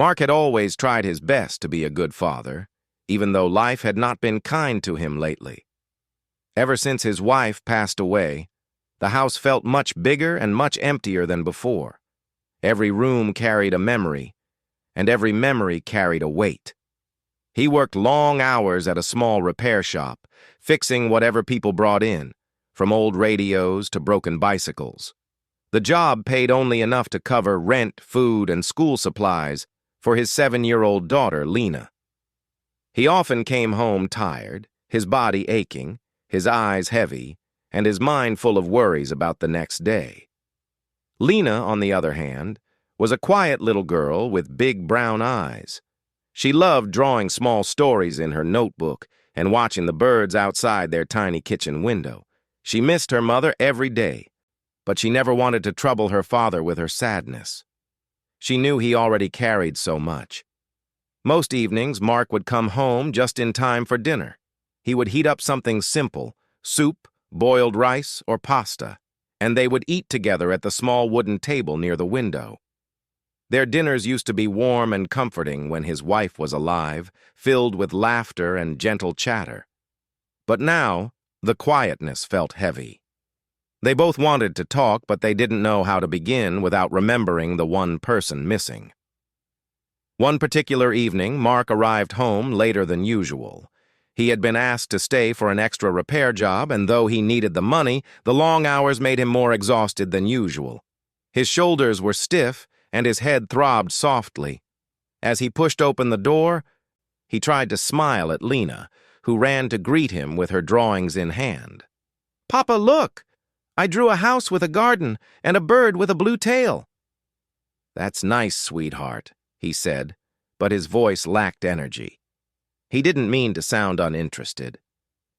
Mark had always tried his best to be a good father, even though life had not been kind to him lately. Ever since his wife passed away, the house felt much bigger and much emptier than before. Every room carried a memory, and every memory carried a weight. He worked long hours at a small repair shop, fixing whatever people brought in, from old radios to broken bicycles. The job paid only enough to cover rent, food, and school supplies for his 7-year-old daughter, Lena. He often came home tired, his body aching, his eyes heavy, and his mind full of worries about the next day. Lena, on the other hand, was a quiet little girl with big brown eyes. She loved drawing small stories in her notebook and watching the birds outside their tiny kitchen window. She missed her mother every day, but she never wanted to trouble her father with her sadness. She knew he already carried so much. Most evenings, Mark would come home just in time for dinner. He would heat up something simple, soup, boiled rice, or pasta, and they would eat together at the small wooden table near the window. Their dinners used to be warm and comforting when his wife was alive, filled with laughter and gentle chatter. But now, the quietness felt heavy. They both wanted to talk, but they didn't know how to begin without remembering the one person missing. One particular evening, Mark arrived home later than usual. He had been asked to stay for an extra repair job, and though he needed the money, the long hours made him more exhausted than usual. His shoulders were stiff, and his head throbbed softly. As he pushed open the door, he tried to smile at Lena, who ran to greet him with her drawings in hand. "Papa, look! I drew a house with a garden and a bird with a blue tail." "That's nice, sweetheart," he said, but his voice lacked energy. He didn't mean to sound uninterested.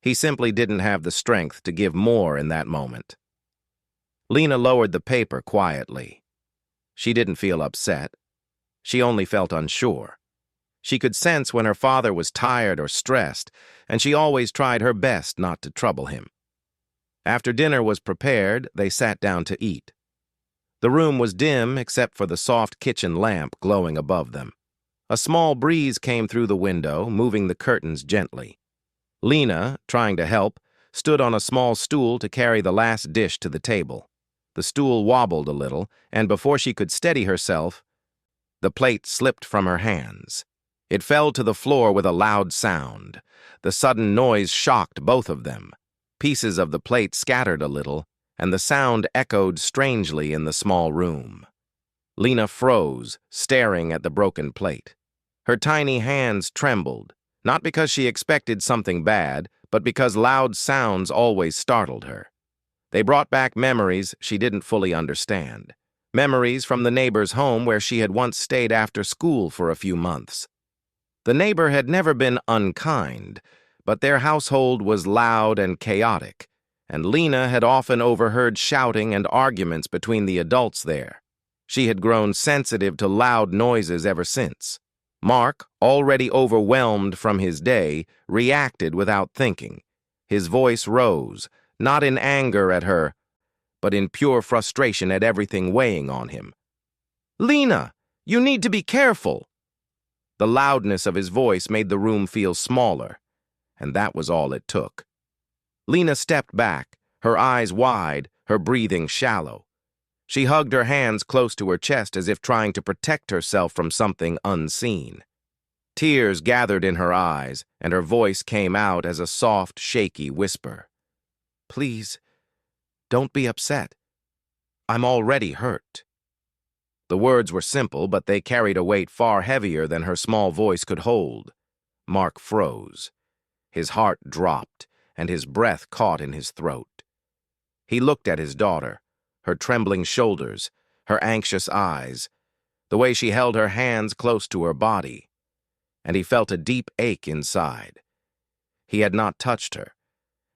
He simply didn't have the strength to give more in that moment. Lena lowered the paper quietly. She didn't feel upset. She only felt unsure. She could sense when her father was tired or stressed, and she always tried her best not to trouble him. After dinner was prepared, they sat down to eat. The room was dim except for the soft kitchen lamp glowing above them. A small breeze came through the window, moving the curtains gently. Lena, trying to help, stood on a small stool to carry the last dish to the table. The stool wobbled a little, and before she could steady herself, the plate slipped from her hands. It fell to the floor with a loud sound. The sudden noise shocked both of them. Pieces of the plate scattered a little, and the sound echoed strangely in the small room. Lena froze, staring at the broken plate. Her tiny hands trembled, not because she expected something bad, but because loud sounds always startled her. They brought back memories she didn't fully understand. Memories from the neighbor's home where she had once stayed after school for a few months. The neighbor had never been unkind, but their household was loud and chaotic, and Lena had often overheard shouting and arguments between the adults there. She had grown sensitive to loud noises ever since. Mark, already overwhelmed from his day, reacted without thinking. His voice rose, not in anger at her, but in pure frustration at everything weighing on him. "Lena, you need to be careful!" The loudness of his voice made the room feel smaller, and that was all it took. Lena stepped back, her eyes wide, her breathing shallow. She hugged her hands close to her chest as if trying to protect herself from something unseen. Tears gathered in her eyes, and her voice came out as a soft, shaky whisper. "Please, don't be upset. I'm already hurt." The words were simple, but they carried a weight far heavier than her small voice could hold. Mark froze. His heart dropped, and his breath caught in his throat. He looked at his daughter, her trembling shoulders, her anxious eyes, the way she held her hands close to her body, and he felt a deep ache inside. He had not touched her,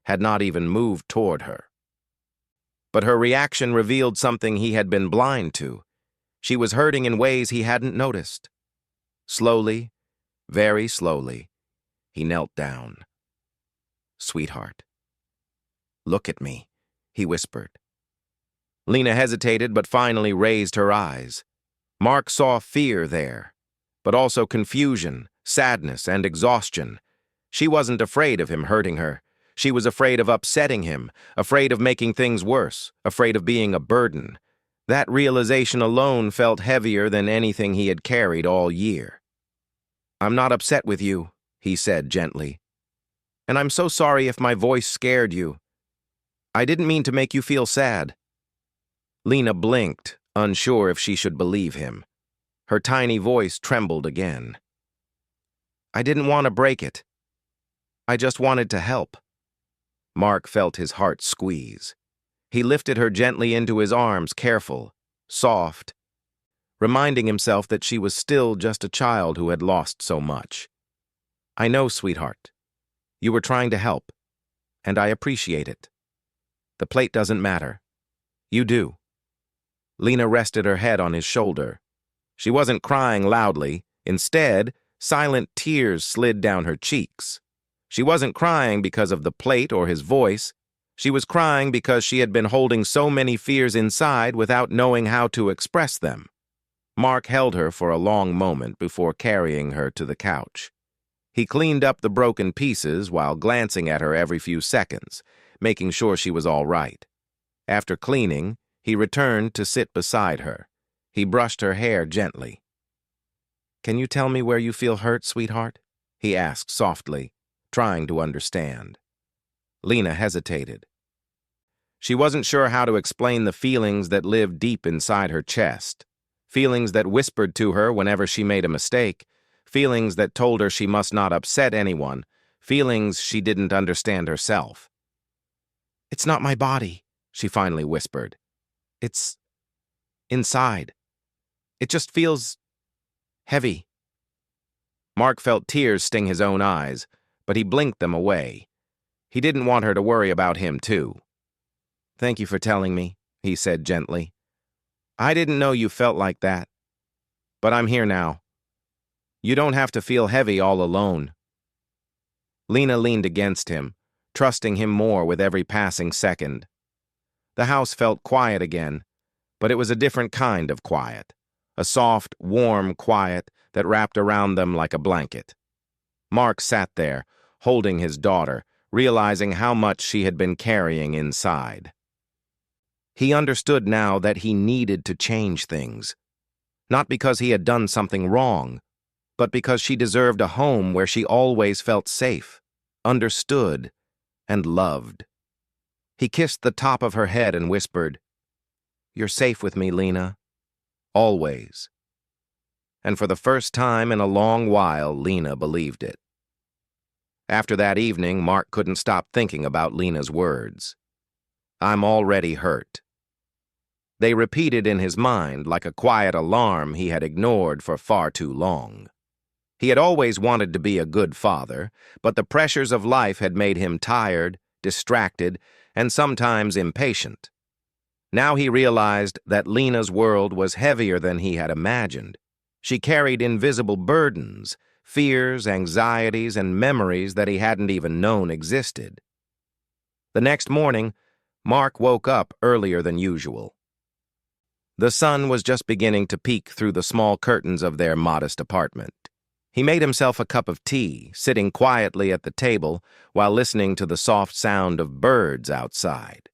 had not even moved toward her. But her reaction revealed something he had been blind to. She was hurting in ways he hadn't noticed. Slowly, very slowly, he knelt down. "Sweetheart, look at me," he whispered. Lena hesitated but finally raised her eyes. Mark saw fear there, but also confusion, sadness, and exhaustion. She wasn't afraid of him hurting her. She was afraid of upsetting him, afraid of making things worse, afraid of being a burden. That realization alone felt heavier than anything he had carried all year. "I'm not upset with you," he said gently. "And I'm so sorry if my voice scared you. I didn't mean to make you feel sad." Lena blinked, unsure if she should believe him. Her tiny voice trembled again. "I didn't want to break it. I just wanted to help." Mark felt his heart squeeze. He lifted her gently into his arms, careful, soft, reminding himself that she was still just a child who had lost so much. "I know, sweetheart. You were trying to help, and I appreciate it. The plate doesn't matter. You do." Lena rested her head on his shoulder. She wasn't crying loudly. Instead, silent tears slid down her cheeks. She wasn't crying because of the plate or his voice. She was crying because she had been holding so many fears inside without knowing how to express them. Mark held her for a long moment before carrying her to the couch. He cleaned up the broken pieces while glancing at her every few seconds, making sure she was all right. After cleaning, he returned to sit beside her. He brushed her hair gently. "Can you tell me where you feel hurt, sweetheart?" he asked softly, trying to understand. Lena hesitated. She wasn't sure how to explain the feelings that lived deep inside her chest, feelings that whispered to her whenever she made a mistake, feelings that told her she must not upset anyone, feelings she didn't understand herself. "It's not my body," she finally whispered. "It's inside. It just feels heavy." Mark felt tears sting his own eyes, but he blinked them away. He didn't want her to worry about him, too. "Thank you for telling me," he said gently. "I didn't know you felt like that. But I'm here now. You don't have to feel heavy all alone." Lena leaned against him, trusting him more with every passing second. The house felt quiet again, but it was a different kind of quiet, a soft, warm quiet that wrapped around them like a blanket. Mark sat there, holding his daughter, realizing how much she had been carrying inside. He understood now that he needed to change things, not because he had done something wrong, but because she deserved a home where she always felt safe, understood, and loved. He kissed the top of her head and whispered, "You're safe with me, Lena. Always." And for the first time in a long while, Lena believed it. After that evening, Mark couldn't stop thinking about Lena's words. "I'm already hurt." They repeated in his mind like a quiet alarm he had ignored for far too long. He had always wanted to be a good father, but the pressures of life had made him tired, distracted, and sometimes impatient. Now he realized that Lena's world was heavier than he had imagined. She carried invisible burdens, fears, anxieties, and memories that he hadn't even known existed. The next morning, Mark woke up earlier than usual. The sun was just beginning to peek through the small curtains of their modest apartment. He made himself a cup of tea, sitting quietly at the table while listening to the soft sound of birds outside.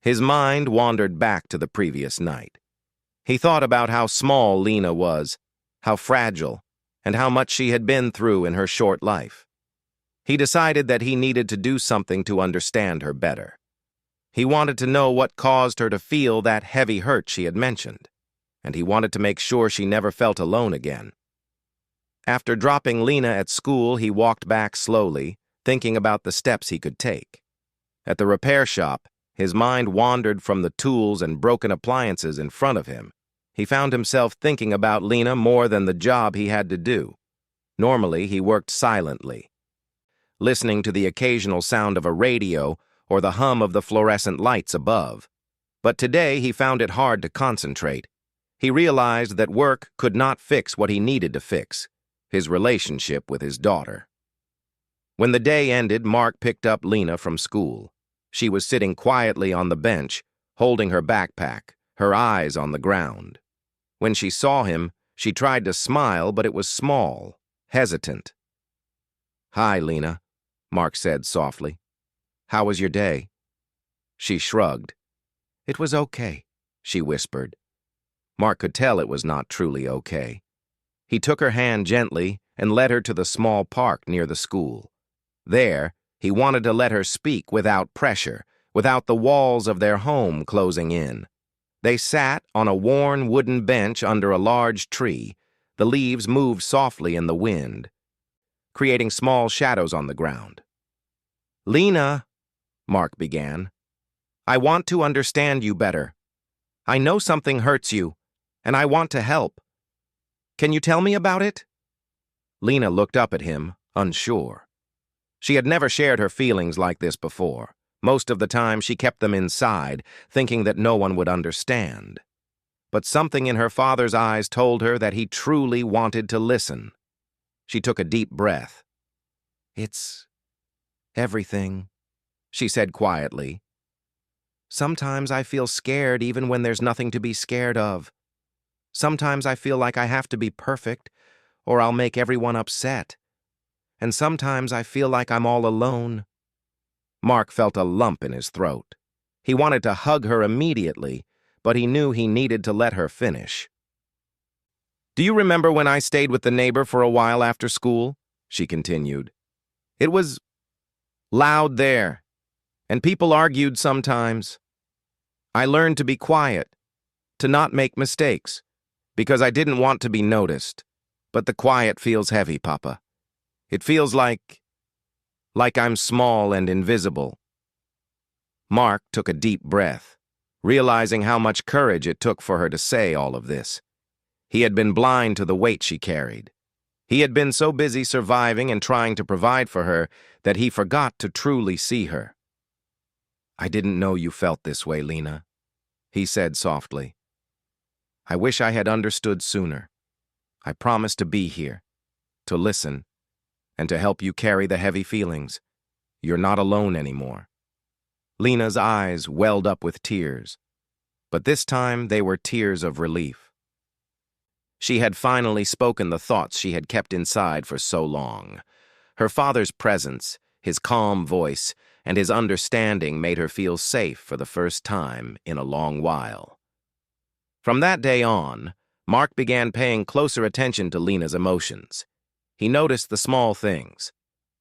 His mind wandered back to the previous night. He thought about how small Lena was, how fragile, and how much she had been through in her short life. He decided that he needed to do something to understand her better. He wanted to know what caused her to feel that heavy hurt she had mentioned, and he wanted to make sure she never felt alone again. After dropping Lena at school, he walked back slowly, thinking about the steps he could take. At the repair shop, his mind wandered from the tools and broken appliances in front of him. He found himself thinking about Lena more than the job he had to do. Normally, he worked silently, listening to the occasional sound of a radio or the hum of the fluorescent lights above. But today he found it hard to concentrate. He realized that work could not fix what he needed to fix, his relationship with his daughter. When the day ended, Mark picked up Lena from school. She was sitting quietly on the bench, holding her backpack, her eyes on the ground. When she saw him, She tried to smile, but it was small, hesitant. "Hi, Lena," Mark said softly. "How was your day?" She shrugged. "It was okay," she whispered. Mark could tell it was not truly okay. He took her hand gently and led her to the small park near the school. There, he wanted to let her speak without pressure, without the walls of their home closing in. They sat on a worn wooden bench under a large tree. The leaves moved softly in the wind, creating small shadows on the ground. "Lena," Mark began, "I want to understand you better. I know something hurts you, and I want to help. Can you tell me about it?" Lena looked up at him, unsure. She had never shared her feelings like this before. Most of the time, she kept them inside, thinking that no one would understand. But something in her father's eyes told her that he truly wanted to listen. She took a deep breath. "It's everything," she said quietly. "Sometimes I feel scared even when there's nothing to be scared of. Sometimes I feel like I have to be perfect, or I'll make everyone upset. And sometimes I feel like I'm all alone." Mark felt a lump in his throat. He wanted to hug her immediately, but he knew he needed to let her finish. "Do you remember when I stayed with the neighbor for a while after school?" she continued. "It was loud there, and people argued sometimes. I learned to be quiet, to not make mistakes, because I didn't want to be noticed. But the quiet feels heavy, Papa. It feels like I'm small and invisible." Mark took a deep breath, realizing how much courage it took for her to say all of this. He had been blind to the weight she carried. He had been so busy surviving and trying to provide for her that he forgot to truly see her. "I didn't know you felt this way, Lena," he said softly. "I wish I had understood sooner. I promised to be here, to listen, and to help you carry the heavy feelings. You're not alone anymore." Lena's eyes welled up with tears, but this time they were tears of relief. She had finally spoken the thoughts she had kept inside for so long. Her father's presence, his calm voice, and his understanding made her feel safe for the first time in a long while. From that day on, Mark began paying closer attention to Lena's emotions. He noticed the small things: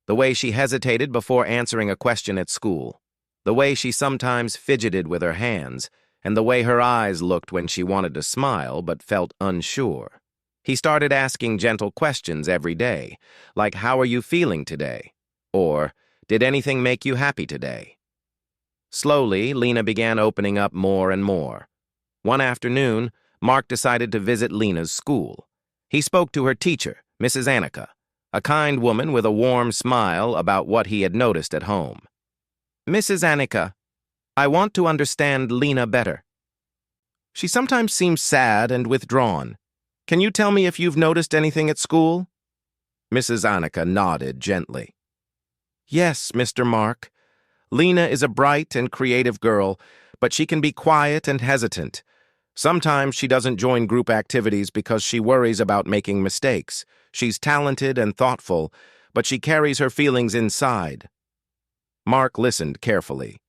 the way she hesitated before answering a question at school, the way she sometimes fidgeted with her hands, and the way her eyes looked when she wanted to smile but felt unsure. He started asking gentle questions every day, like, "How are you feeling today?" Or, "Did anything make you happy today?" Slowly, Lena began opening up more and more. One afternoon, Mark decided to visit Lena's school. He spoke to her teacher, Mrs. Annika, a kind woman with a warm smile about what he had noticed at home. "Mrs. Annika, I want to understand Lena better. She sometimes seems sad and withdrawn. Can you tell me if you've noticed anything at school?" Mrs. Annika nodded gently. "Yes, Mr. Mark. Lena is a bright and creative girl, but she can be quiet and hesitant. Sometimes she doesn't join group activities because she worries about making mistakes. She's talented and thoughtful, but she carries her feelings inside." Mark listened carefully.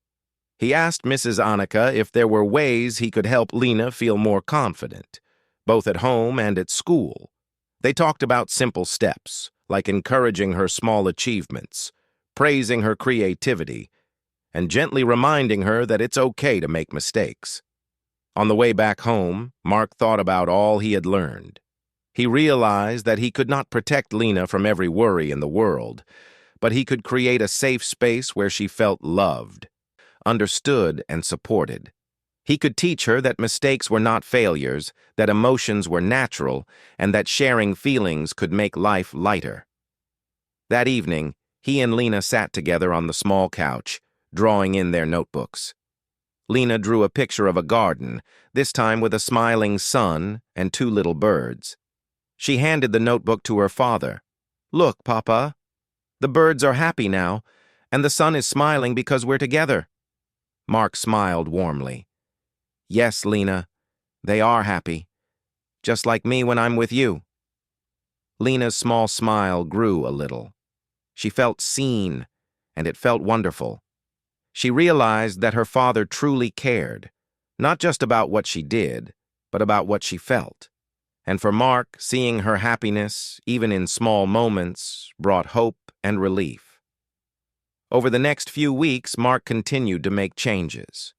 He asked Mrs. Annika if there were ways he could help Lena feel more confident, both at home and at school. They talked about simple steps, like encouraging her small achievements, praising her creativity, and gently reminding her that it's okay to make mistakes. On the way back home, Mark thought about all he had learned. He realized that he could not protect Lena from every worry in the world, but he could create a safe space where she felt loved, understood, and supported. He could teach her that mistakes were not failures, that emotions were natural, and that sharing feelings could make life lighter. That evening, he and Lena sat together on the small couch, drawing in their notebooks. Lena drew a picture of a garden, this time with a smiling sun and 2 little birds. She handed the notebook to her father. "Look, Papa, the birds are happy now, and the sun is smiling because we're together." Mark smiled warmly. "Yes, Lena, they are happy. just like me when I'm with you." Lena's small smile grew a little. She felt seen, and it felt wonderful. She realized that her father truly cared, not just about what she did, but about what she felt. And for Mark, seeing her happiness, even in small moments, brought hope and relief. Over the next few weeks, Mark continued to make changes.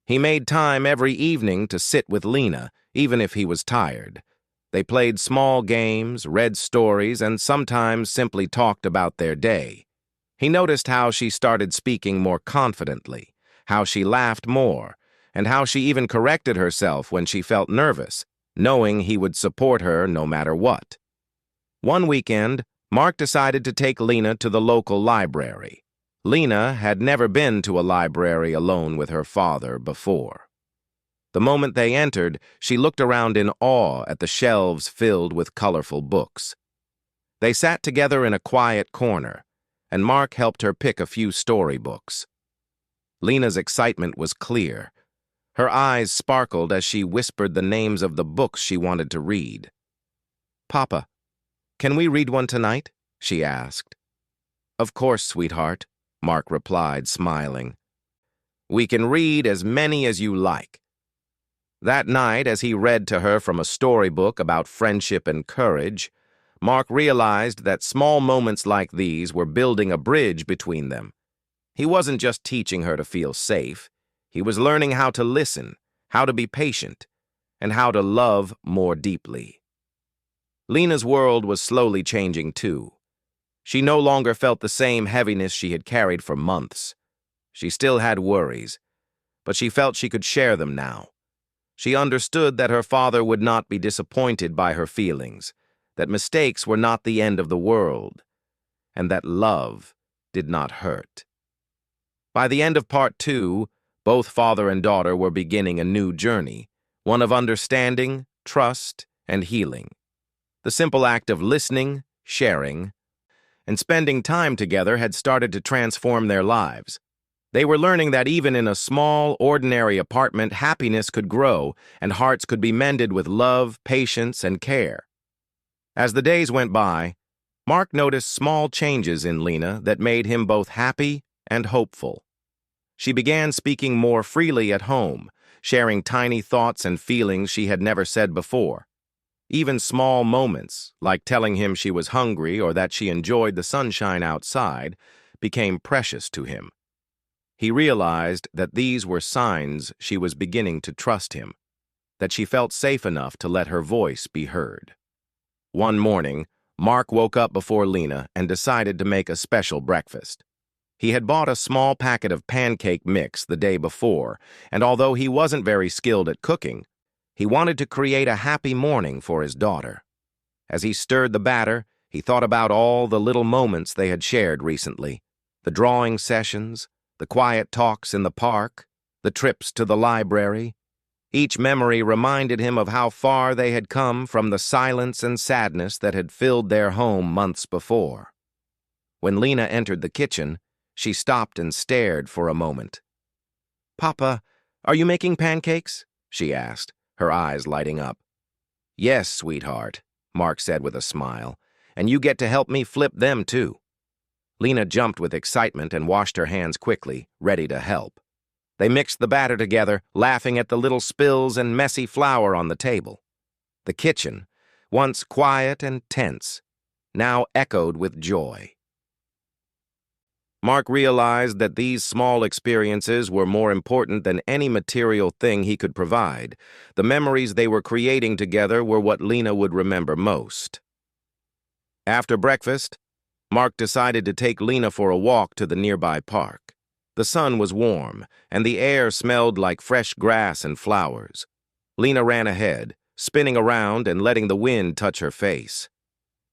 He made time every evening to sit with Lena, even if he was tired. They played small games, read stories, and sometimes simply talked about their day. He noticed how she started speaking more confidently, how she laughed more, and how she even corrected herself when she felt nervous, knowing he would support her no matter what. One weekend, Mark decided to take Lena to the local library. Lena had never been to a library alone with her father before. The moment they entered, she looked around in awe at the shelves filled with colorful books. They sat together in a quiet corner, and Mark helped her pick a few storybooks. Lena's excitement was clear. Her eyes sparkled as she whispered the names of the books she wanted to read. "Papa, can we read one tonight?" she asked. "Of course, sweetheart," Mark replied, smiling. "We can read as many as you like." That night, as he read to her from a storybook about friendship and courage, Mark realized that small moments like these were building a bridge between them. He wasn't just teaching her to feel safe. He was learning how to listen, how to be patient, and how to love more deeply. Lena's world was slowly changing too. She no longer felt the same heaviness she had carried for months. She still had worries, but she felt she could share them now. She understood that her father would not be disappointed by her feelings, that mistakes were not the end of the world, and that love did not hurt. By the end of part 2, both father and daughter were beginning a new journey, one of understanding, trust, and healing. The simple act of listening, sharing, and spending time together had started to transform their lives. They were learning that even in a small, ordinary apartment, happiness could grow and hearts could be mended with love, patience, and care. As the days went by, Mark noticed small changes in Lena that made him both happy and hopeful. She began speaking more freely at home, sharing tiny thoughts and feelings she had never said before. Even small moments, like telling him she was hungry or that she enjoyed the sunshine outside, became precious to him. He realized that these were signs she was beginning to trust him, that she felt safe enough to let her voice be heard. One morning, Mark woke up before Lena and decided to make a special breakfast. He had bought a small packet of pancake mix the day before, and although he wasn't very skilled at cooking, he wanted to create a happy morning for his daughter. As he stirred the batter, he thought about all the little moments they had shared recently, the drawing sessions, the quiet talks in the park, the trips to the library. Each memory reminded him of how far they had come from the silence and sadness that had filled their home months before. When Lena entered the kitchen, she stopped and stared for a moment. "Papa, are you making pancakes?" she asked, her eyes lighting up. "Yes, sweetheart," Mark said with a smile, "and you get to help me flip them too." Lena jumped with excitement and washed her hands quickly, ready to help. They mixed the batter together, laughing at the little spills and messy flour on the table. The kitchen, once quiet and tense, now echoed with joy. Mark realized that these small experiences were more important than any material thing he could provide. The memories they were creating together were what Lena would remember most. After breakfast, Mark decided to take Lena for a walk to the nearby park. The sun was warm, and the air smelled like fresh grass and flowers. Lena ran ahead, spinning around and letting the wind touch her face.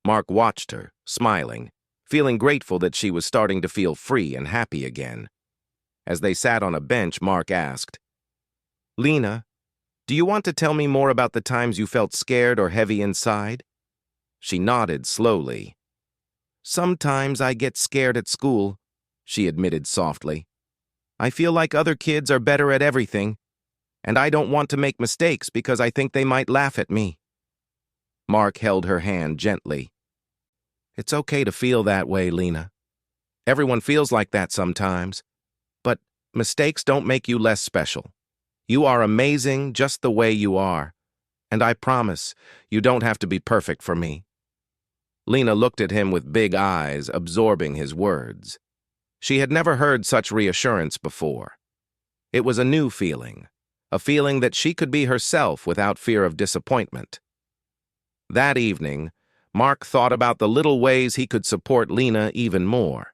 Mark watched her, smiling, feeling grateful that she was starting to feel free and happy again. As they sat on a bench, Mark asked, "Lena, do you want to tell me more about the times you felt scared or heavy inside?" She nodded slowly. "Sometimes I get scared at school," she admitted softly. "I feel like other kids are better at everything. and I don't want to make mistakes because I think they might laugh at me. Mark held her hand gently. It's okay to feel that way, Lena. Everyone feels like that sometimes. But mistakes don't make you less special. You are amazing just the way you are. And I promise, you don't have to be perfect for me. Lena looked at him with big eyes, absorbing his words. She had never heard such reassurance before. It was a new feeling, a feeling that she could be herself without fear of disappointment. That evening, Mark thought about the little ways he could support Lena even more.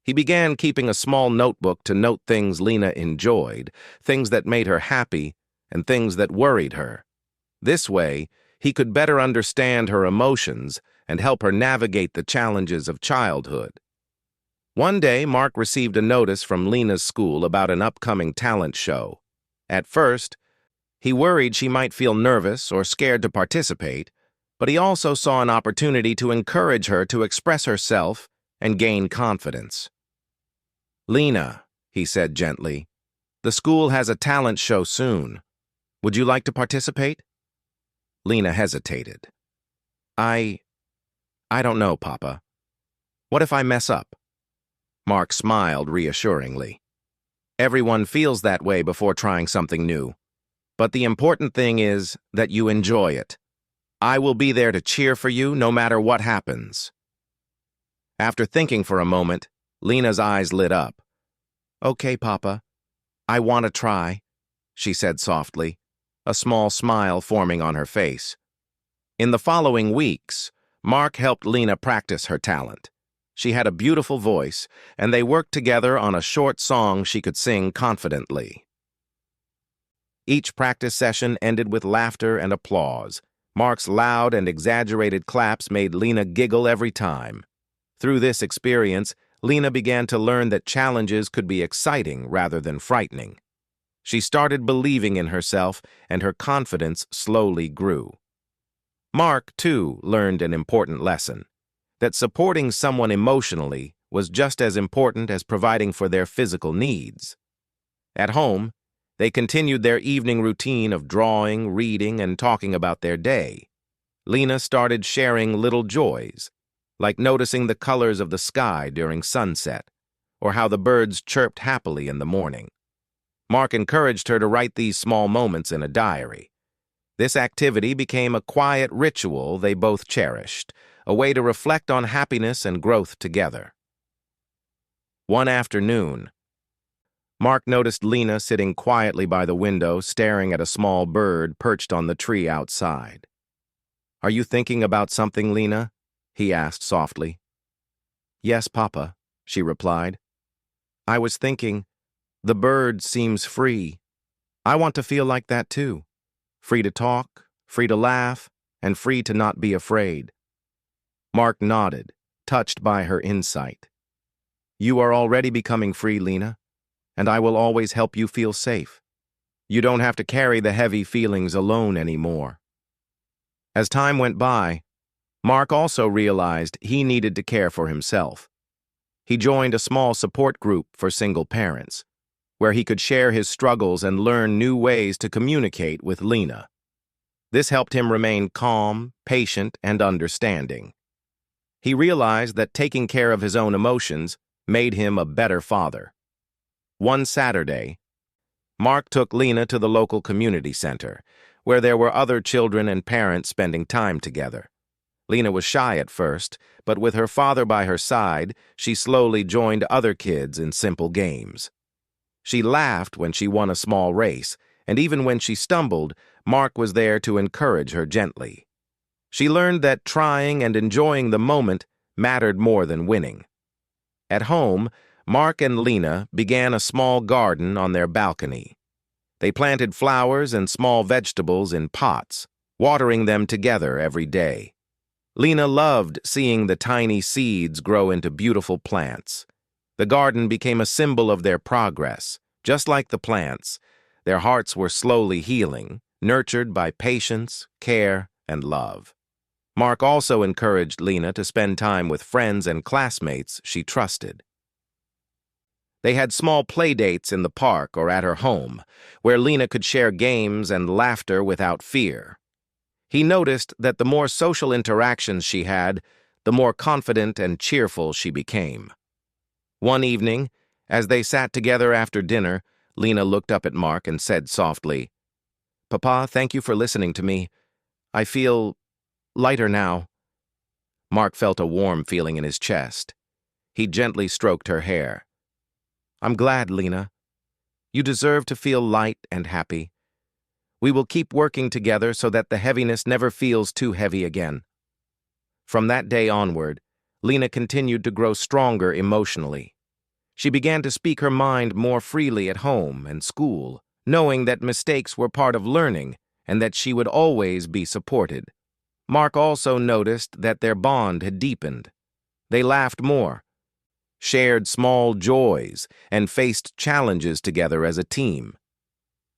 He began keeping a small notebook to note things Lena enjoyed, things that made her happy, and things that worried her. This way, he could better understand her emotions and help her navigate the challenges of childhood. One day, Mark received a notice from Lena's school about an upcoming talent show. At first, he worried she might feel nervous or scared to participate, but he also saw an opportunity to encourage her to express herself and gain confidence. Lena, he said gently, the school has a talent show soon. Would you like to participate? Lena hesitated. I don't know, Papa. What if I mess up? Mark smiled reassuringly. Everyone feels that way before trying something new. But the important thing is that you enjoy it. I will be there to cheer for you no matter what happens. After thinking for a moment, Lena's eyes lit up. Okay, Papa. I want to try, she said softly, a small smile forming on her face. In the following weeks, Mark helped Lena practice her talent. She had a beautiful voice, and they worked together on a short song she could sing confidently. Each practice session ended with laughter and applause. Mark's loud and exaggerated claps made Lena giggle every time. Through this experience, Lena began to learn that challenges could be exciting rather than frightening. She started believing in herself, and her confidence slowly grew. Mark, too, learned an important lesson, that supporting someone emotionally was just as important as providing for their physical needs. At home, they continued their evening routine of drawing, reading, and talking about their day. Lena started sharing little joys, like noticing the colors of the sky during sunset, or how the birds chirped happily in the morning. Mark encouraged her to write these small moments in a diary. This activity became a quiet ritual they both cherished, a way to reflect on happiness and growth together. One afternoon, Mark noticed Lena sitting quietly by the window, staring at a small bird perched on the tree outside. Are you thinking about something, Lena? He asked softly. Yes, Papa, she replied. I was thinking, the bird seems free. I want to feel like that too. Free to talk, free to laugh, and free to not be afraid. Mark nodded, touched by her insight. You are already becoming free, Lena, and I will always help you feel safe. You don't have to carry the heavy feelings alone anymore. As time went by, Mark also realized he needed to care for himself. He joined a small support group for single parents, where he could share his struggles and learn new ways to communicate with Lena. This helped him remain calm, patient, and understanding. He realized that taking care of his own emotions made him a better father. One Saturday, Mark took Lena to the local community center, where there were other children and parents spending time together. Lena was shy at first, but with her father by her side, she slowly joined other kids in simple games. She laughed when she won a small race, and even when she stumbled, Mark was there to encourage her gently. She learned that trying and enjoying the moment mattered more than winning. At home, Mark and Lena began a small garden on their balcony. They planted flowers and small vegetables in pots, watering them together every day. Lena loved seeing the tiny seeds grow into beautiful plants. The garden became a symbol of their progress. Just like the plants, their hearts were slowly healing, nurtured by patience, care, and love. Mark also encouraged Lena to spend time with friends and classmates she trusted. They had small play dates in the park or at her home, where Lena could share games and laughter without fear. He noticed that the more social interactions she had, the more confident and cheerful she became. One evening, as they sat together after dinner, Lena looked up at Mark and said softly, "Papa, thank you for listening to me. I feel lighter now." Mark felt a warm feeling in his chest. He gently stroked her hair. "I'm glad, Lena. You deserve to feel light and happy. We will keep working together so that the heaviness never feels too heavy again." From that day onward, Lena continued to grow stronger emotionally. She began to speak her mind more freely at home and school, knowing that mistakes were part of learning and that she would always be supported. Mark also noticed that their bond had deepened. They laughed more, shared small joys, and faced challenges together as a team.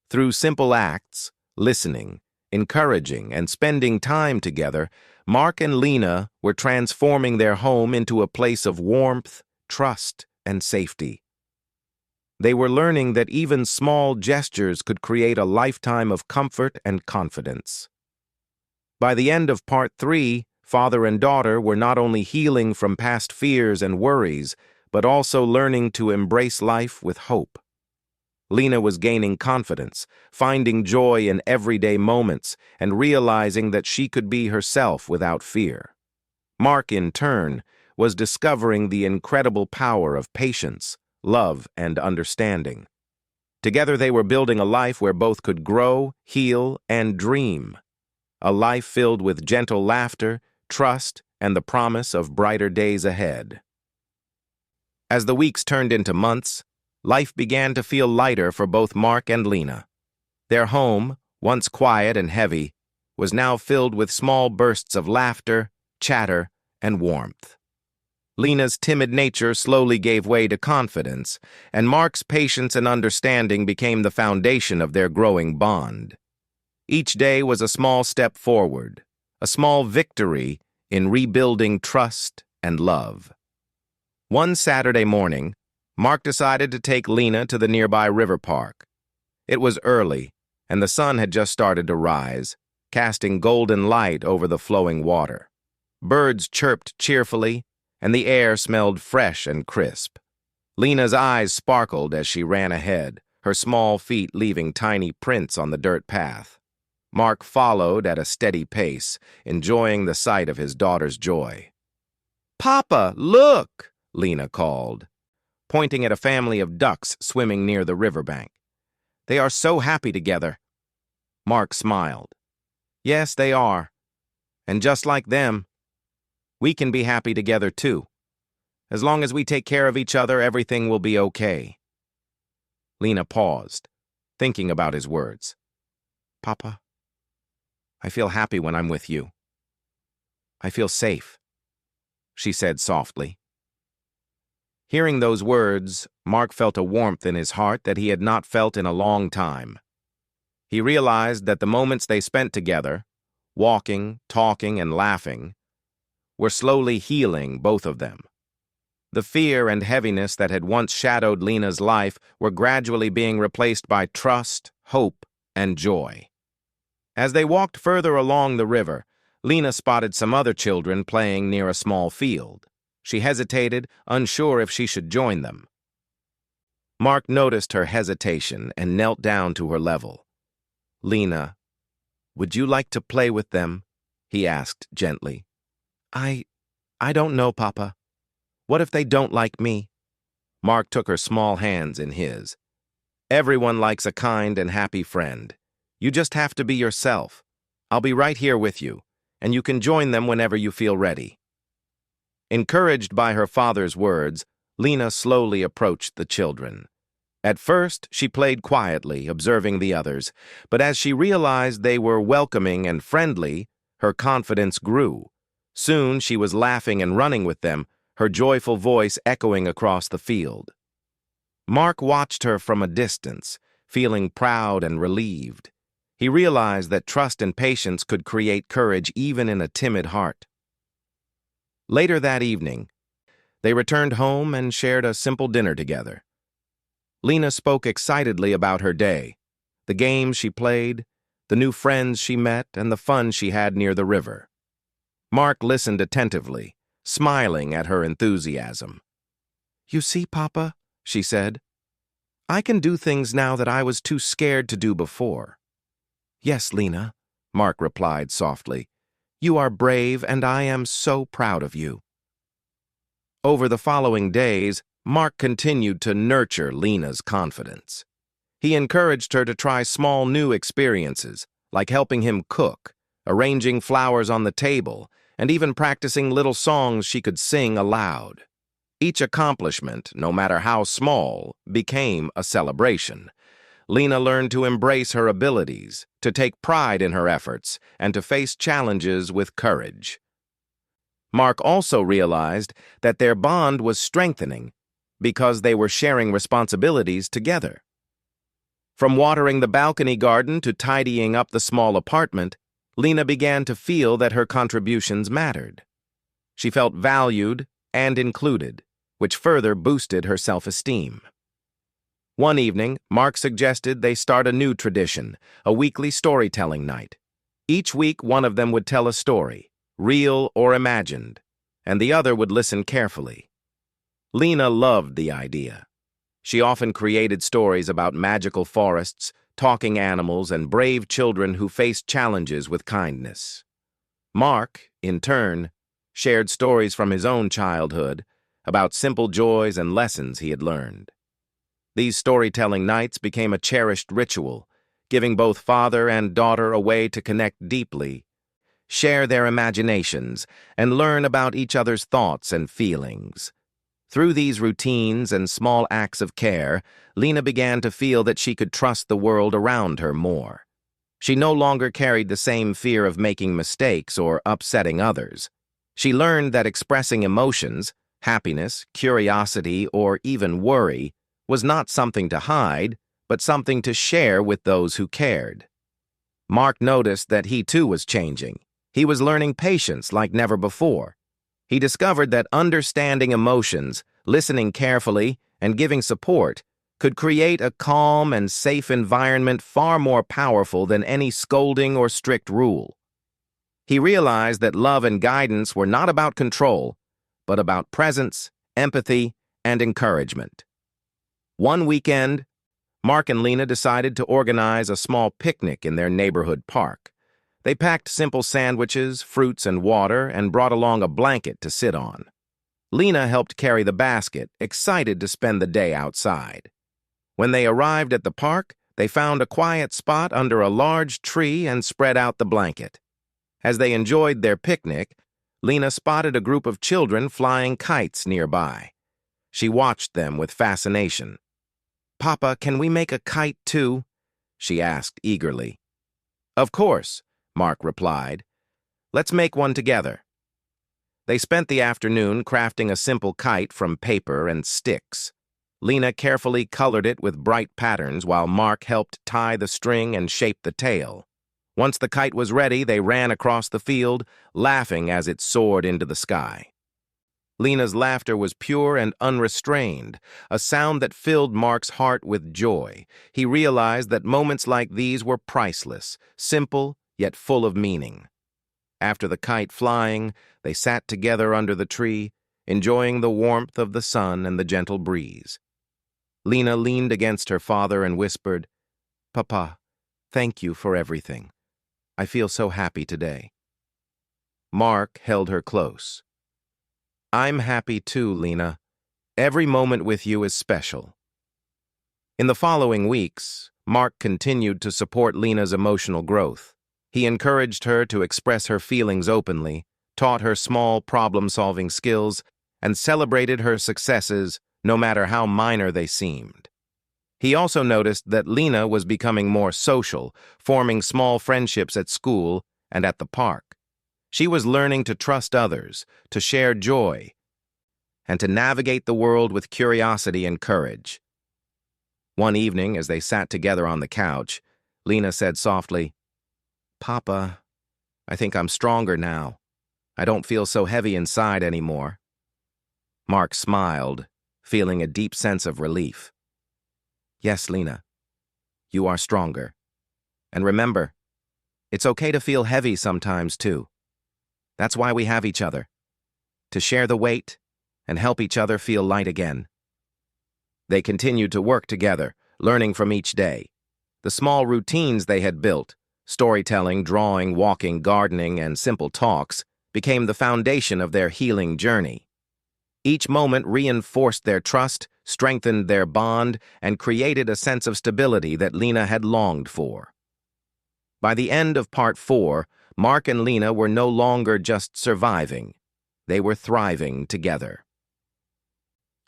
Through simple acts, listening, encouraging, and spending time together, Mark and Lena were transforming their home into a place of warmth, trust, and safety. They were learning that even small gestures could create a lifetime of comfort and confidence. By the end of Part 3, father and daughter were not only healing from past fears and worries, but also learning to embrace life with hope. Lena was gaining confidence, finding joy in everyday moments, and realizing that she could be herself without fear. Mark, in turn, was discovering the incredible power of patience, love, and understanding. Together they were building a life where both could grow, heal, and dream. A life filled with gentle laughter, trust, and the promise of brighter days ahead. As the weeks turned into months, life began to feel lighter for both Mark and Lena. Their home, once quiet and heavy, was now filled with small bursts of laughter, chatter, and warmth. Lena's timid nature slowly gave way to confidence, and Mark's patience and understanding became the foundation of their growing bond. Each day was a small step forward, a small victory in rebuilding trust and love. One Saturday morning, Mark decided to take Lena to the nearby river park. It was early, and the sun had just started to rise, casting golden light over the flowing water. Birds chirped cheerfully, and the air smelled fresh and crisp. Lena's eyes sparkled as she ran ahead, her small feet leaving tiny prints on the dirt path. Mark followed at a steady pace, enjoying the sight of his daughter's joy. "Papa, look!" Lena called, pointing at a family of ducks swimming near the riverbank. "They are so happy together." Mark smiled. "Yes, they are. And just like them, we can be happy together too. As long as we take care of each other, everything will be okay." Lena paused, thinking about his words. "Papa, I feel happy when I'm with you. I feel safe," she said softly. Hearing those words, Mark felt a warmth in his heart that he had not felt in a long time. He realized that the moments they spent together, walking, talking, and laughing, were slowly healing both of them. The fear and heaviness that had once shadowed Lena's life were gradually being replaced by trust, hope, and joy. As they walked further along the river, Lena spotted some other children playing near a small field. She hesitated, unsure if she should join them. Mark noticed her hesitation and knelt down to her level. "Lena, would you like to play with them?" he asked gently. I don't know, Papa. What if they don't like me?" Mark took her small hands in his. "Everyone likes a kind and happy friend. You just have to be yourself. I'll be right here with you, and you can join them whenever you feel ready." Encouraged by her father's words, Lena slowly approached the children. At first, she played quietly, observing the others, but as she realized they were welcoming and friendly, her confidence grew. Soon, she was laughing and running with them, her joyful voice echoing across the field. Mark watched her from a distance, feeling proud and relieved. He realized that trust and patience could create courage even in a timid heart. Later that evening, they returned home and shared a simple dinner together. Lena spoke excitedly about her day, the games she played, the new friends she met, and the fun she had near the river. Mark listened attentively, smiling at her enthusiasm. "You see, Papa," she said, "I can do things now that I was too scared to do before." "Yes, Lena," Mark replied softly. "You are brave, and I am so proud of you." Over the following days, Mark continued to nurture Lena's confidence. He encouraged her to try small new experiences, like helping him cook, arranging flowers on the table, and even practicing little songs she could sing aloud. Each accomplishment, no matter how small, became a celebration. Lena learned to embrace her abilities, to take pride in her efforts, and to face challenges with courage. Mark also realized that their bond was strengthening because they were sharing responsibilities together. From watering the balcony garden to tidying up the small apartment, Lena began to feel that her contributions mattered. She felt valued and included, which further boosted her self-esteem. One evening, Mark suggested they start a new tradition, a weekly storytelling night. Each week, one of them would tell a story, real or imagined, and the other would listen carefully. Lena loved the idea. She often created stories about magical forests, talking animals, and brave children who faced challenges with kindness. Mark, in turn, shared stories from his own childhood about simple joys and lessons he had learned. These storytelling nights became a cherished ritual, giving both father and daughter a way to connect deeply, share their imaginations, and learn about each other's thoughts and feelings. Through these routines and small acts of care, Lena began to feel that she could trust the world around her more. She no longer carried the same fear of making mistakes or upsetting others. She learned that expressing emotions, happiness, curiosity, or even worry, was not something to hide, but something to share with those who cared. Mark noticed that he too was changing. He was learning patience like never before. He discovered that understanding emotions, listening carefully, and giving support could create a calm and safe environment far more powerful than any scolding or strict rule. He realized that love and guidance were not about control, but about presence, empathy, and encouragement. One weekend, Mark and Lena decided to organize a small picnic in their neighborhood park. They packed simple sandwiches, fruits, and water, and brought along a blanket to sit on. Lena helped carry the basket, excited to spend the day outside. When they arrived at the park, they found a quiet spot under a large tree and spread out the blanket. As they enjoyed their picnic, Lena spotted a group of children flying kites nearby. She watched them with fascination. "Papa, can we make a kite too?" she asked eagerly. "Of course," Mark replied. "Let's make one together." They spent the afternoon crafting a simple kite from paper and sticks. Lena carefully colored it with bright patterns while Mark helped tie the string and shape the tail. Once the kite was ready, they ran across the field, laughing as it soared into the sky. Lena's laughter was pure and unrestrained, a sound that filled Mark's heart with joy. He realized that moments like these were priceless, simple, yet full of meaning. After the kite flying, they sat together under the tree, enjoying the warmth of the sun and the gentle breeze. Lena leaned against her father and whispered, "Papa, thank you for everything. I feel so happy today." Mark held her close. "I'm happy too, Lena. Every moment with you is special." In the following weeks, Mark continued to support Lena's emotional growth. He encouraged her to express her feelings openly, taught her small problem-solving skills, and celebrated her successes no matter how minor they seemed. He also noticed that Lena was becoming more social, forming small friendships at school and at the park. She was learning to trust others, to share joy, and to navigate the world with curiosity and courage. One evening, as they sat together on the couch, Lena said softly, "Papa, I think I'm stronger now. I don't feel so heavy inside anymore." Mark smiled, feeling a deep sense of relief. Yes, Lena, you are stronger. And remember, it's okay to feel heavy sometimes, too. That's why we have each other, to share the weight and help each other feel light again. They continued to work together, learning from each day. The small routines they had built, storytelling, drawing, walking, gardening, and simple talks, became the foundation of their healing journey. Each moment reinforced their trust, strengthened their bond, and created a sense of stability that Lena had longed for. By the end of Part 4, Mark and Lena were no longer just surviving. They were thriving together.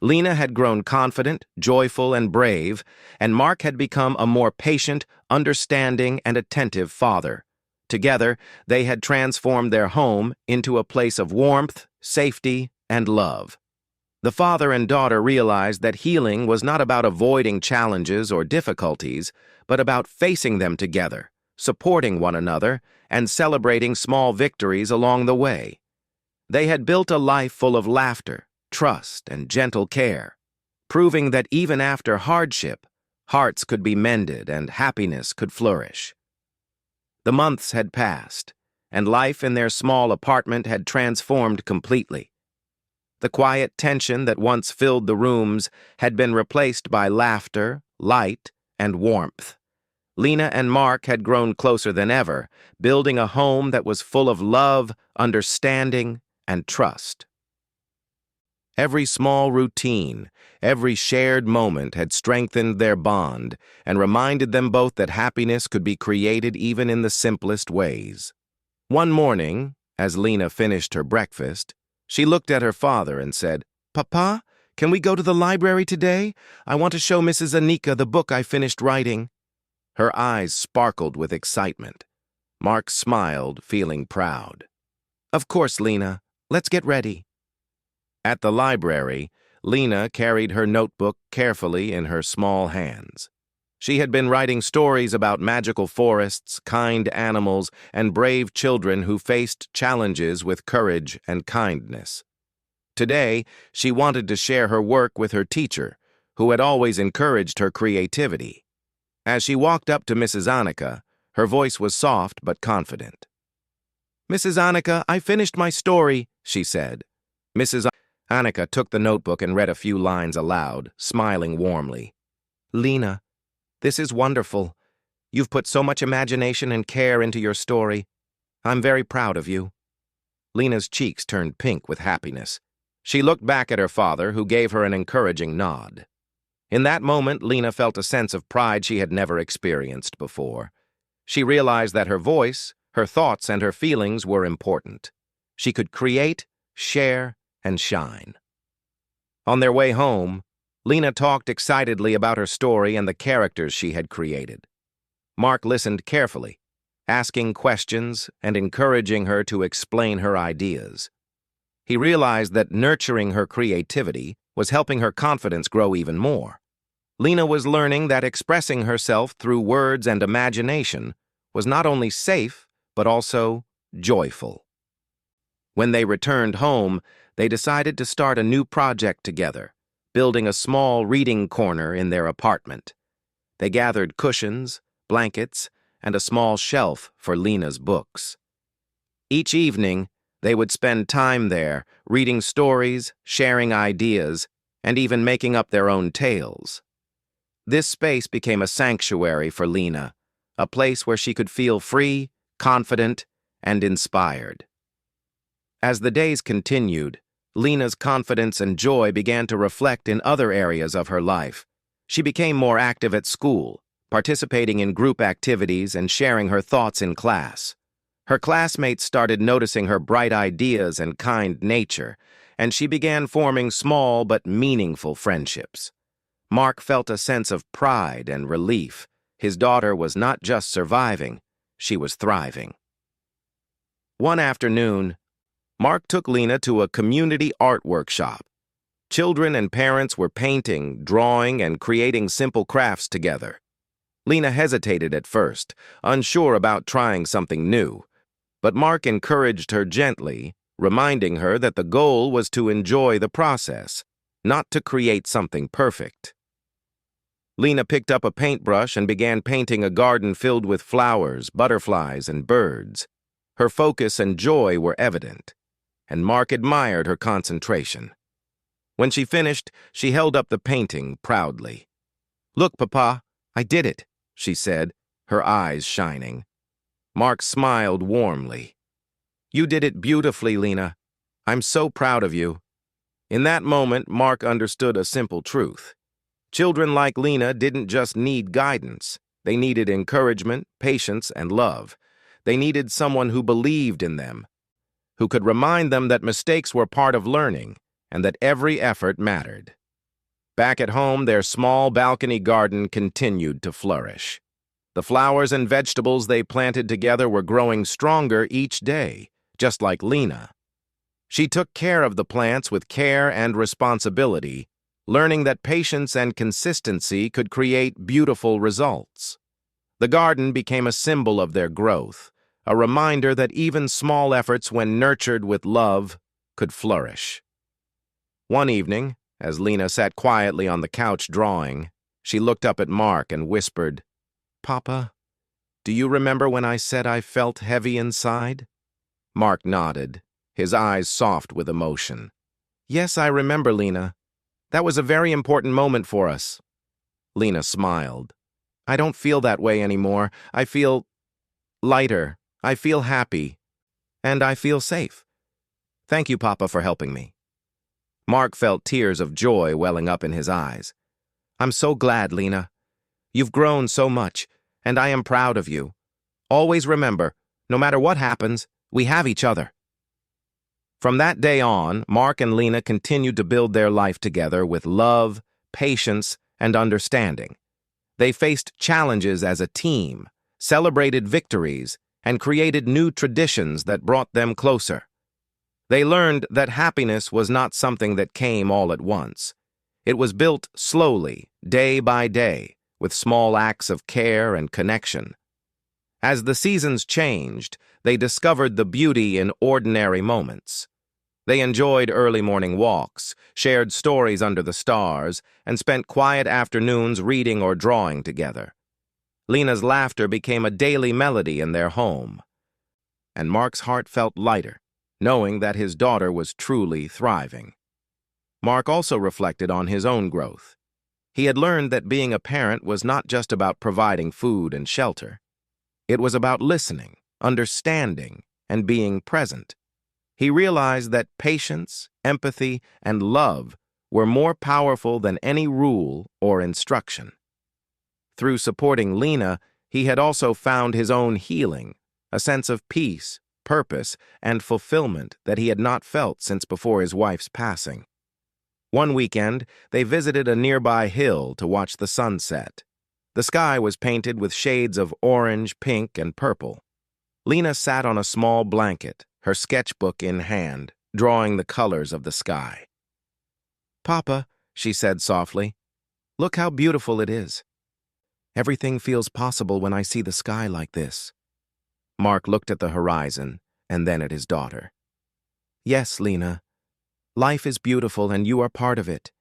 Lena had grown confident, joyful, and brave, and Mark had become a more patient, understanding, and attentive father. Together, they had transformed their home into a place of warmth, safety, and love. The father and daughter realized that healing was not about avoiding challenges or difficulties, but about facing them together, supporting one another, and celebrating small victories along the way. They had built a life full of laughter, trust, and gentle care, proving that even after hardship, hearts could be mended and happiness could flourish. The months had passed, and life in their small apartment had transformed completely. The quiet tension that once filled the rooms had been replaced by laughter, light, and warmth. Lena and Mark had grown closer than ever, building a home that was full of love, understanding, and trust. Every small routine, every shared moment had strengthened their bond and reminded them both that happiness could be created even in the simplest ways. One morning, as Lena finished her breakfast, she looked at her father and said, "Papa, can we go to the library today? I want to show Mrs. Anika the book I finished writing." Her eyes sparkled with excitement. Mark smiled, feeling proud. "Of course, Lena. Let's get ready." At the library, Lena carried her notebook carefully in her small hands. She had been writing stories about magical forests, kind animals, and brave children who faced challenges with courage and kindness. Today, she wanted to share her work with her teacher, who had always encouraged her creativity. As she walked up to Mrs. Anika, her voice was soft but confident. "Mrs. Anika, I finished my story," she said. Mrs. Anika took the notebook and read a few lines aloud, smiling warmly. "Lena, this is wonderful. You've put so much imagination and care into your story. I'm very proud of you." Lena's cheeks turned pink with happiness. She looked back at her father, who gave her an encouraging nod. In that moment, Lena felt a sense of pride she had never experienced before. She realized that her voice, her thoughts, and her feelings were important. She could create, share, and shine. On their way home, Lena talked excitedly about her story and the characters she had created. Mark listened carefully, asking questions and encouraging her to explain her ideas. He realized that nurturing her creativity was helping her confidence grow even more. Lena was learning that expressing herself through words and imagination was not only safe, but also joyful. When they returned home, they decided to start a new project together, building a small reading corner in their apartment. They gathered cushions, blankets, and a small shelf for Lena's books. Each evening, they would spend time there, reading stories, sharing ideas, and even making up their own tales. This space became a sanctuary for Lena, a place where she could feel free, confident, and inspired. As the days continued, Lena's confidence and joy began to reflect in other areas of her life. She became more active at school, participating in group activities and sharing her thoughts in class. Her classmates started noticing her bright ideas and kind nature, and she began forming small but meaningful friendships. Mark felt a sense of pride and relief. His daughter was not just surviving, she was thriving. One afternoon, Mark took Lena to a community art workshop. Children and parents were painting, drawing, and creating simple crafts together. Lena hesitated at first, unsure about trying something new, but Mark encouraged her gently, reminding her that the goal was to enjoy the process, not to create something perfect. Lena picked up a paintbrush and began painting a garden filled with flowers, butterflies, and birds. Her focus and joy were evident, and Mark admired her concentration. When she finished, she held up the painting proudly. "Look, Papa, I did it," she said, her eyes shining. Mark smiled warmly. "You did it beautifully, Lena. I'm so proud of you." In that moment, Mark understood a simple truth. Children like Lena didn't just need guidance. They needed encouragement, patience, and love. They needed someone who believed in them, who could remind them that mistakes were part of learning and that every effort mattered. Back at home, their small balcony garden continued to flourish. The flowers and vegetables they planted together were growing stronger each day, just like Lena. She took care of the plants with care and responsibility, learning that patience and consistency could create beautiful results. The garden became a symbol of their growth, a reminder that even small efforts, when nurtured with love, could flourish. One evening, as Lena sat quietly on the couch drawing, she looked up at Mark and whispered, "Papa, do you remember when I said I felt heavy inside?" Mark nodded, his eyes soft with emotion. "Yes, I remember, Lena. That was a very important moment for us." Lena smiled. "I don't feel that way anymore. I feel lighter. I feel happy. And I feel safe. Thank you, Papa, for helping me." Mark felt tears of joy welling up in his eyes. "I'm so glad, Lena. You've grown so much, and I am proud of you. Always remember, no matter what happens, we have each other." From that day on, Mark and Lena continued to build their life together with love, patience, and understanding. They faced challenges as a team, celebrated victories, and created new traditions that brought them closer. They learned that happiness was not something that came all at once. It was built slowly, day by day, with small acts of care and connection. As the seasons changed, they discovered the beauty in ordinary moments. They enjoyed early morning walks, shared stories under the stars, and spent quiet afternoons reading or drawing together. Lena's laughter became a daily melody in their home, and Mark's heart felt lighter, knowing that his daughter was truly thriving. Mark also reflected on his own growth. He had learned that being a parent was not just about providing food and shelter. It was about listening, understanding, and being present. He realized that patience, empathy, and love were more powerful than any rule or instruction. Through supporting Lena, he had also found his own healing, a sense of peace, purpose, and fulfillment that he had not felt since before his wife's passing. One weekend, they visited a nearby hill to watch the sunset. The sky was painted with shades of orange, pink, and purple. Lena sat on a small blanket, her sketchbook in hand, drawing the colors of the sky. "Papa," she said softly, "look how beautiful it is. Everything feels possible when I see the sky like this." Mark looked at the horizon and then at his daughter. "Yes, Lena. Life is beautiful and you are part of it.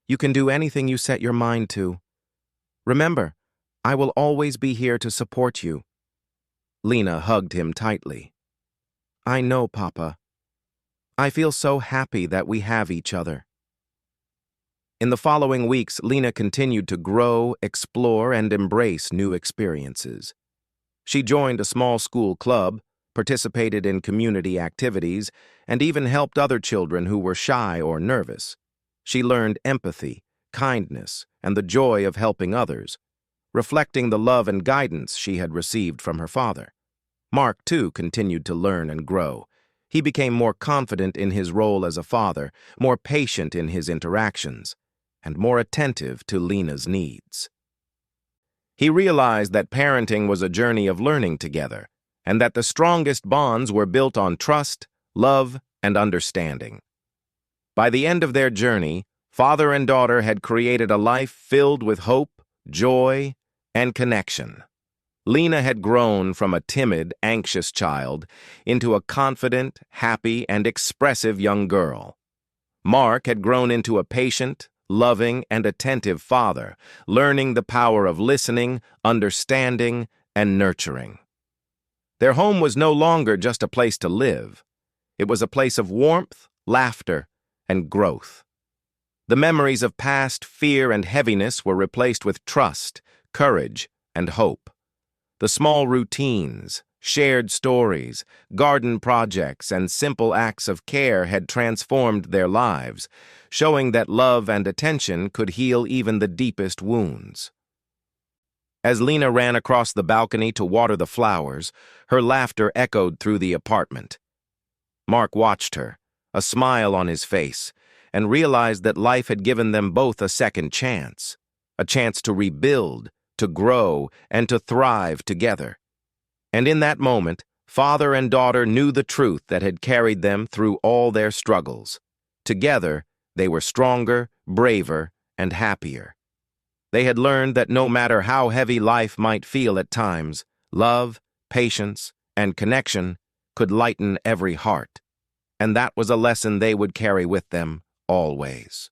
You can do anything you set your mind to. Remember, I will always be here to support you." Lena hugged him tightly. "I know, Papa. I feel so happy that we have each other." In the following weeks, Lena continued to grow, explore, and embrace new experiences. She joined a small school club, participated in community activities, and even helped other children who were shy or nervous. She learned empathy, kindness, and the joy of helping others, reflecting the love and guidance she had received from her father. Mark, too, continued to learn and grow. He became more confident in his role as a father, more patient in his interactions, and more attentive to Lena's needs. He realized that parenting was a journey of learning together, and that the strongest bonds were built on trust, love, and understanding. By the end of their journey, father and daughter had created a life filled with hope, joy, and connection. Lena had grown from a timid, anxious child into a confident, happy, and expressive young girl. Mark had grown into a patient, loving, and attentive father, learning the power of listening, understanding, and nurturing. Their home was no longer just a place to live. It was a place of warmth, laughter, and growth. The memories of past fear and heaviness were replaced with trust, courage, and hope. The small routines, shared stories, garden projects, and simple acts of care had transformed their lives, showing that love and attention could heal even the deepest wounds. As Lena ran across the balcony to water the flowers, her laughter echoed through the apartment. Mark watched her, a smile on his face, and realized that life had given them both a second chance, a chance to rebuild, to grow, and to thrive together. And in that moment, father and daughter knew the truth that had carried them through all their struggles. Together, they were stronger, braver, and happier. They had learned that no matter how heavy life might feel at times, love, patience, and connection could lighten every heart. And that was a lesson they would carry with them always.